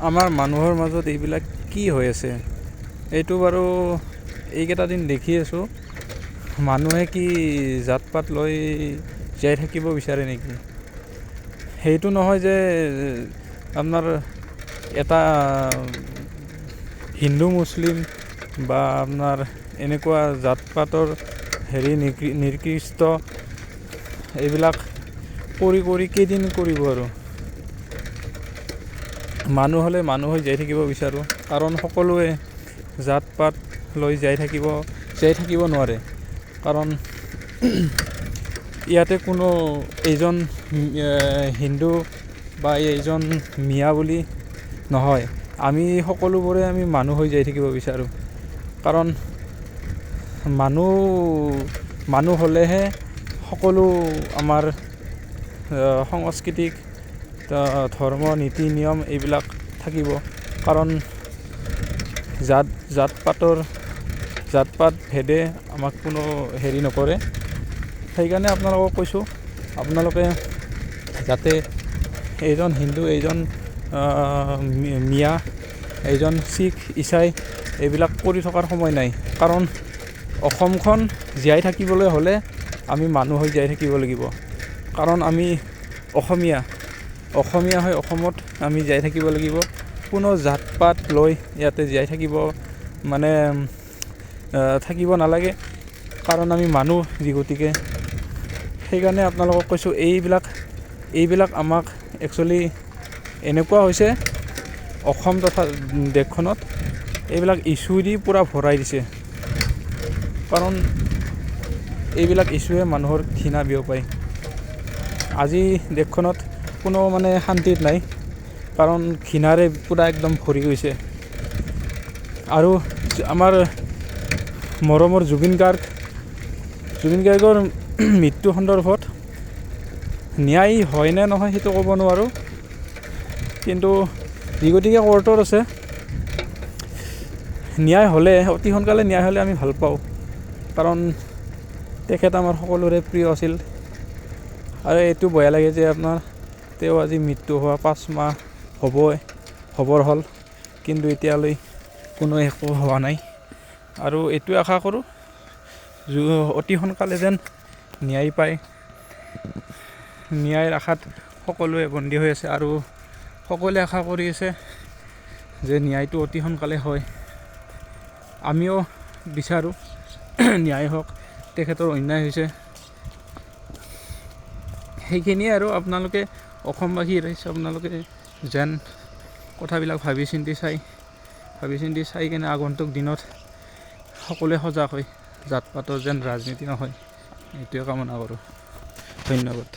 আমাৰ মানুহৰ মাজত এইবিলাক কি হৈ আছে এইটো বাৰু এইকেইটা দিন দেখি আছোঁ। মানুহে কি জাত পাত লৈ জীয়াই থাকিব বিচাৰে নেকি? সেইটো নহয় যে আপোনাৰ এটা হিন্দু মুছলিম বা আপোনাৰ এনেকুৱা জাত পাতৰ নিকৃষ্ট এইবিলাক কৰি কেইদিন কৰিব আৰু। মানুহ হ'লে মানুহ হৈ জীয়াই থাকিব বিচাৰোঁ, কাৰণ সকলোৱে জাত পাত লৈ জীয়াই থাকিব নোৱাৰে। কাৰণ ইয়াতে কোনো এইজন হিন্দু বা এইজন মিয়া বুলি নহয়, আমি সকলোবোৰে মানুহ হৈ জীয়াই থাকিব বিচাৰোঁ। কাৰণ মানুহ হ'লেহে সকলো আমাৰ সংস্কৃতিক ধৰ্ম নীতি নিয়ম এইবিলাক থাকিব। কাৰণ জাত পাত ভেদে আমাক কোনো হেৰি নকৰে। সেইকাৰণে আপোনালোকক কৈছোঁ, আপোনালোকে যাতে এইজন হিন্দু, এইজন মিয়া, এইজন শিখ, ইছাই এইবিলাক কৰি থকাৰ সময় নাই। কাৰণ অসমখন জীয়াই থাকিবলৈ হ'লে আমি মানুহ হৈ জীয়াই থাকিব লাগিব। কাৰণ আমি অসমীয়া হৈ অসমত আমি জীয়াই থাকিব লাগিব। কোনো জাত পাত লৈ ইয়াতে জীয়াই থাকিব নালাগে। কাৰণ আমি মানুহ গতিকে সেইকাৰণে আপোনালোকক কৈছোঁ, এইবিলাক আমাক একচুৱেলি এনেকুৱা হৈছে, অসম তথা দেশখনত এইবিলাক ইছ্যু দি পূৰা ভৰাই দিছে। কাৰণ এইবিলাক ইছ্যুৱে মানুহৰ ঘৃণা বিয়পায়। আজি দেশখনত কোনো শান্তিত নাই, কাৰণ ঘৃণাৰে পূৰা একদম ভৰি গৈছে। আৰু আমাৰ মৰমৰ জুবিন গাৰ্গৰ মৃত্যু সন্দৰ্ভত ন্যায় হয় নে নহয় সেইটো ক'ব নোৱাৰোঁ। কিন্তু গতিকে কোৰ্টত আছে, অতি সোনকালে ন্যায় হ'লে আমি ভাল পাওঁ। কাৰণ তেখেত আমাৰ সকলোৰে প্ৰিয় আছিল। আৰু এইটো বেয়া লাগে যে তেওঁ আজি মৃত্যু হোৱা 5 মাহ হ'বৰ হ'ল, কিন্তু এতিয়ালৈ কোনো একো হোৱা নাই। আৰু এইটোৱে আশা কৰোঁ অতি সোনকালে যেন ন্যায় পায়। ন্যায়ৰ আশাত সকলোৱে বন্দী হৈ আছে, আৰু সকলোৱে আশা কৰি আছে যে ন্যায়টো অতি সোনকালে হয়। আমিও বিচাৰোঁ ন্যায় হওক, তেখেতৰ অন্যায় হৈছে। সেইখিনিয়ে আৰু আপোনালোকে অসমবাসী ৰাইজ, আপোনালোকে যেন কথাবিলাক ভাবি চিন্তি চাই কিনে আগন্তুক দিনত সকলোৱে সজাগ হয়, জাত পাতৰ যেন ৰাজনীতি নহয়, এইটোৱে কামনা কৰোঁ। ধন্যবাদ।